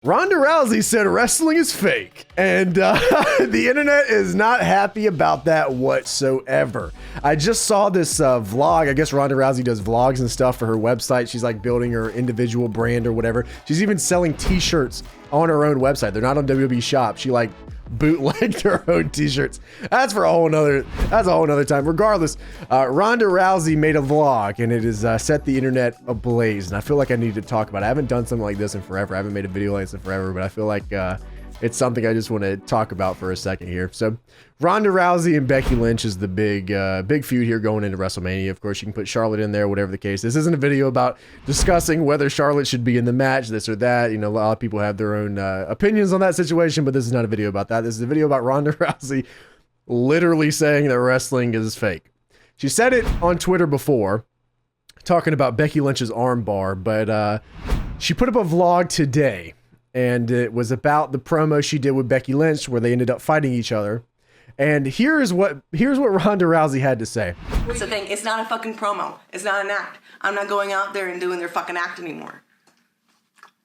Ronda Rousey said wrestling is fake, and the internet is not happy about that whatsoever. I just saw this vlog. I guess Ronda Rousey does vlogs and stuff for her website. She's like building her individual brand or whatever. She's even selling t-shirts on her own website. They're not on WWE Shop. She like bootlegged her own t-shirts. That's a whole nother time. Regardless, Ronda Rousey made a vlog and it has set the internet ablaze, and I feel like I need to talk about it. I haven't done something like this in forever. I haven't made a video like this in forever, but I feel like it's something I just want to talk about for a second here. So Ronda Rousey and Becky Lynch is the big feud here going into WrestleMania. Of course, you can put Charlotte in there, whatever the case. This isn't a video about discussing whether Charlotte should be in the match, this or that. You know, a lot of people have their own opinions on that situation, but this is not a video about that. This is a video about Ronda Rousey literally saying that wrestling is fake. She said it on Twitter before, talking about Becky Lynch's armbar, but she put up a vlog today, and it was about the promo she did with Becky Lynch where they ended up fighting each other. And here's what Ronda Rousey had to say. That's the thing. It's not a fucking promo. It's not an act. I'm not going out there and doing their fucking act anymore.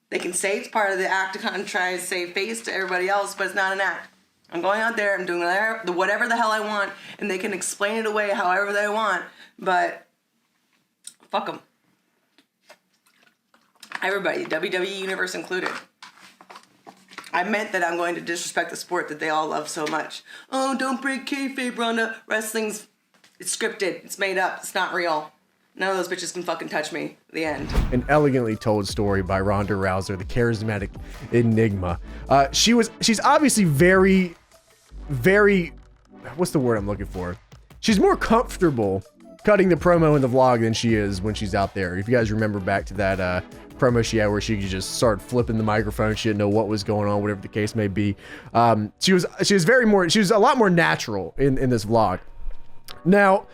They can say it's part of the act to kind of try to save face to everybody else, but it's not an act. I'm going out there, I'm doing whatever the hell I want, and they can explain it away however they want, but fuck them. Everybody, WWE Universe included. I meant that I'm going to disrespect the sport that they all love so much. Oh, don't break kayfabe, Ronda. Wrestling's it's scripted. It's made up. It's not real. None of those bitches can fucking touch me. The end. An elegantly told story by Ronda Rousey, the charismatic enigma. She's obviously very, what's the word I'm looking for? She's more comfortable cutting the promo in the vlog than she is when she's out there. If you guys remember back to that promo she had where she could just start flipping the microphone, she didn't know what was going on, whatever the case may be. She was a lot more natural in this vlog. Now,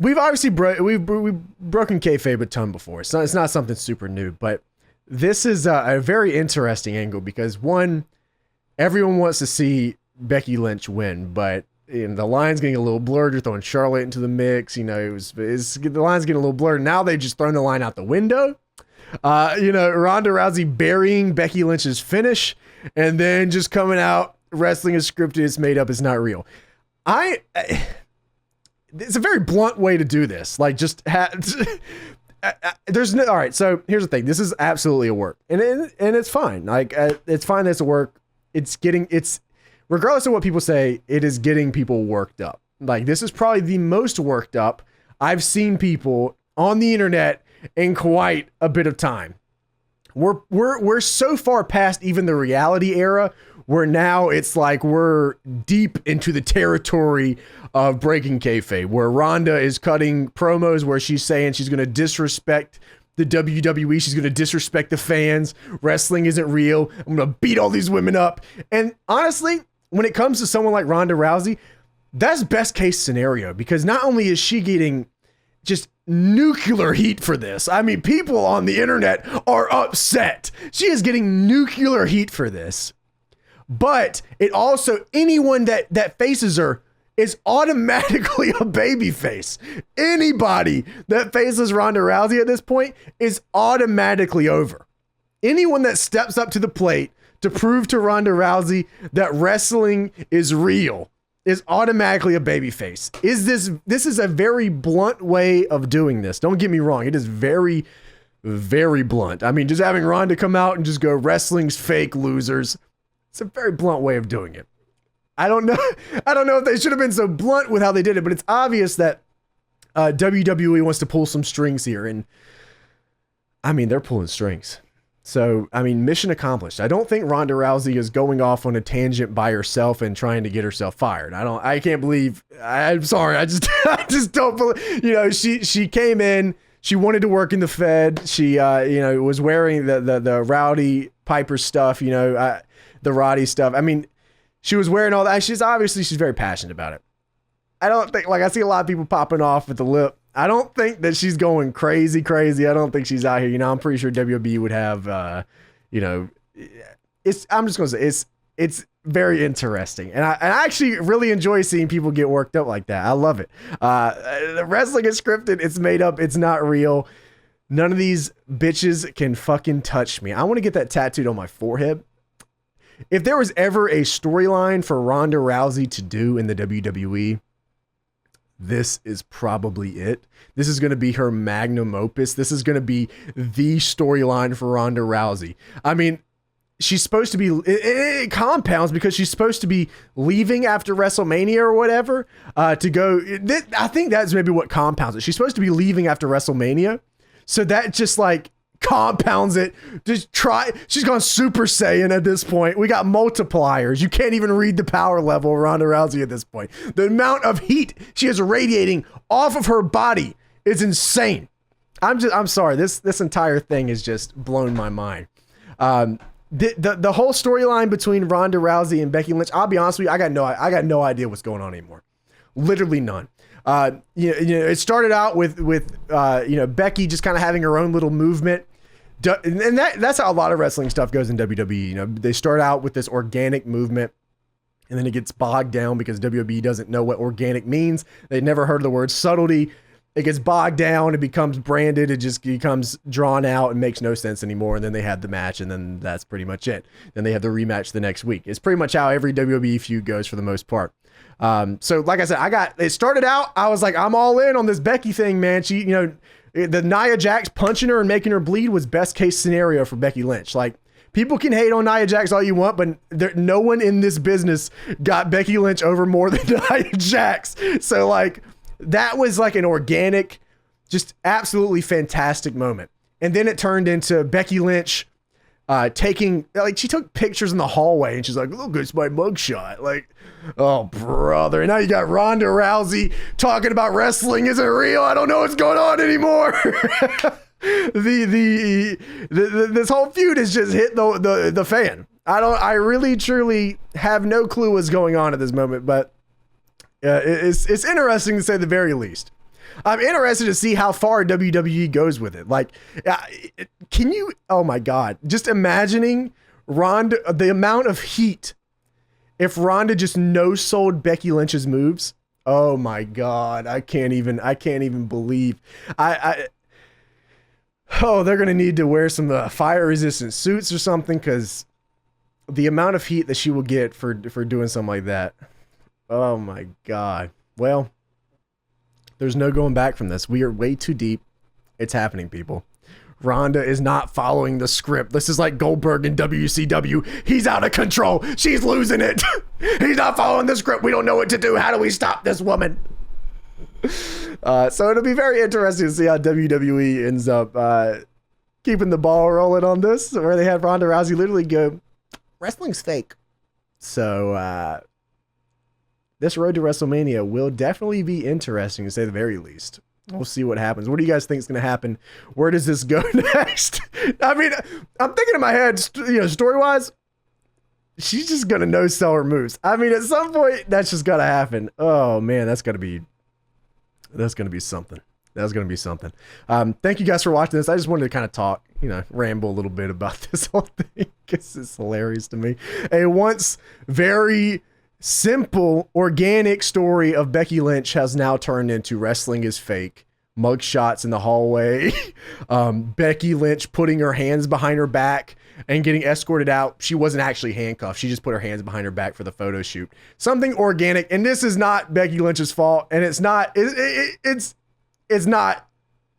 we've obviously we've broken kayfabe a ton before. It's not something super new, but this is a very interesting angle because one, everyone wants to see Becky Lynch win, but the line's getting a little blurred. You're throwing Charlotte into the mix. You know, the line's getting a little blurred. Now they've just thrown the line out the window. Ronda Rousey burying Becky Lynch's finish and then just coming out, wrestling is scripted, it's made up, it's not real. It's a very blunt way to do this. Like, just there's no, all right, so here's the thing. This is absolutely a work, and it's fine. Like, it's fine that it's a work. It's regardless of what people say, it is getting people worked up. Like, this is probably the most worked up I've seen people on the internet in quite a bit of time. We're so far past even the reality era where now it's like we're deep into the territory of breaking kayfabe, where Ronda is cutting promos where she's saying she's going to disrespect the WWE, she's going to disrespect the fans, wrestling isn't real, I'm going to beat all these women up. And honestly, when it comes to someone like Ronda Rousey, that's best case scenario, because not only is she getting just nuclear heat for this. I mean, people on the internet are upset. She is getting nuclear heat for this. But it also, anyone that faces her is automatically a babyface. Anybody that faces Ronda Rousey at this point is automatically over. Anyone that steps up to the plate to prove to Ronda Rousey that wrestling is real is automatically a babyface. This is a very blunt way of doing this. Don't get me wrong. It is very, very blunt. I mean, just having Ronda come out and just go, wrestling's fake, losers. It's a very blunt way of doing it. I don't know if they should have been so blunt with how they did it, but it's obvious that WWE wants to pull some strings here. And I mean, they're pulling strings. So, I mean, mission accomplished. I don't think Ronda Rousey is going off on a tangent by herself and trying to get herself fired. I'm sorry. I just don't believe, she came in, she wanted to work in the Fed. She, was wearing the Rowdy Piper stuff, the Roddy stuff. I mean, she was wearing all that. She's very passionate about it. I don't think, I see a lot of people popping off at the lip. I don't think that she's going crazy. I don't think she's out here. I'm pretty sure WWE would have, I'm just going to say it's very interesting. And I actually really enjoy seeing people get worked up like that. I love it. The wrestling is scripted. It's made up. It's not real. None of these bitches can fucking touch me. I want to get that tattooed on my forehead. If there was ever a storyline for Ronda Rousey to do in the WWE, this is probably it. This is going to be her magnum opus. This is going to be the storyline for Ronda Rousey. I mean, she's supposed to be, it compounds because she's supposed to be leaving after WrestleMania or whatever to go. I think that's maybe what compounds it. She's supposed to be leaving after WrestleMania. So that just like compounds it. She's gone Super Saiyan at this point. We got multipliers. You can't even read the power level of Ronda Rousey at this point. The amount of heat she is radiating off of her body is insane. I'm sorry. This entire thing has just blown my mind. The whole storyline between Ronda Rousey and Becky Lynch, I'll be honest with you, I got no idea what's going on anymore. Literally none. It started out with Becky just kind of having her own little movement. And that's how a lot of wrestling stuff goes in WWE. They start out with this organic movement, and then it gets bogged down because WWE doesn't know what organic means. They'd never heard of the word subtlety. It gets bogged down. It becomes branded. It just becomes drawn out and makes no sense anymore. And then they had the match, and then that's pretty much it. Then they have the rematch the next week. It's pretty much how every WWE feud goes for the most part. So like I said, it started out, I was like, I'm all in on this Becky thing, man. She, the Nia Jax punching her and making her bleed was best case scenario for Becky Lynch. Like, people can hate on Nia Jax all you want, but no one in this business got Becky Lynch over more than Nia Jax. So like, that was like an organic, just absolutely fantastic moment. And then it turned into Becky Lynch she took pictures in the hallway and she's like, look, it's my mugshot. Like, oh, brother. And now you got Ronda Rousey talking about wrestling isn't real. I don't know what's going on anymore. This whole feud has just hit the fan. I really truly have no clue what's going on at this moment, but it's interesting to say the very least. I'm interested to see how far WWE goes with it. Like, can you, oh my God, just imagining Ronda, the amount of heat if Ronda just no-sold Becky Lynch's moves. Oh my God, I can't even believe. Oh, they're going to need to wear some fire-resistant suits or something, because the amount of heat that she will get for doing something like that. Oh my God. Well, there's no going back from this. We are way too deep. It's happening, people. Ronda is not following the script. This is like Goldberg in WCW. He's out of control. She's losing it. He's not following the script. We don't know what to do. How do we stop this woman? So it'll be very interesting to see how WWE ends up keeping the ball rolling on this, where they had Ronda Rousey literally go, wrestling's fake. So this road to WrestleMania will definitely be interesting, to say the very least. We'll see what happens. What do you guys think is going to happen? Where does this go next? I mean, I'm thinking in my head, story-wise, she's just going to no-sell her moves. I mean, at some point, that's just got to happen. Oh, man, that's going to be something. That's going to be something. Thank you guys for watching this. I just wanted to kind of talk, ramble a little bit about this whole thing, because it's hilarious to me. A once very simple, organic story of Becky Lynch has now turned into wrestling is fake, mugshots in the hallway, Becky Lynch putting her hands behind her back and getting escorted out. She wasn't actually handcuffed. She just put her hands behind her back for the photo shoot. Something organic. And this is not Becky Lynch's fault. And it's not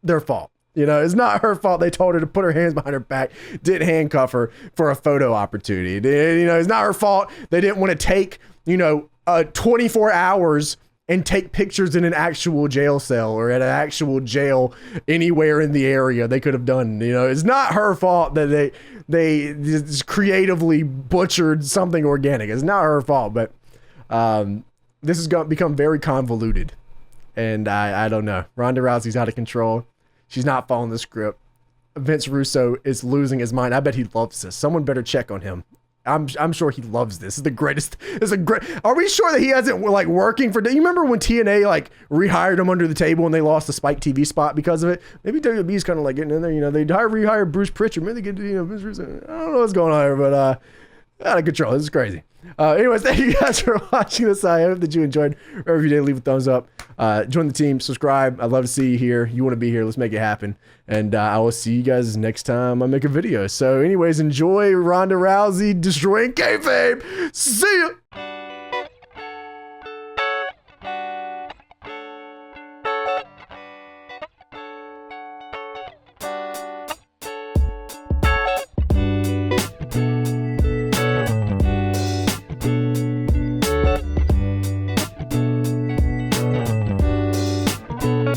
their fault. It's not her fault. They told her to put her hands behind her back, didn't handcuff her for a photo opportunity. It's not her fault. They didn't want to take 24 hours and take pictures in an actual jail cell or at an actual jail anywhere in the area. They could have done, it's not her fault that they just creatively butchered something organic. It's not her fault, but this has become very convoluted, and I don't know. Ronda Rousey's out of control. She's not following the script. Vince Russo is losing his mind. I bet he loves this. Someone better check on him. I'm sure he loves this. This is the greatest. Are we sure that he hasn't working for? You remember when TNA rehired him under the table and they lost the Spike TV spot because of it? Maybe WWE's kind of getting in there. They rehired Bruce Pritchard. Maybe they get Vince Russo. I don't know what's going on here, but out of control. This is crazy. Anyways, thank you guys for watching this. I hope that you enjoyed. Wherever you did, leave a thumbs up. Join the team. Subscribe. I'd love to see you here. You want to be here. Let's make it happen. And I will see you guys next time I make a video. So anyways, enjoy Ronda Rousey destroying kayfabe. See ya.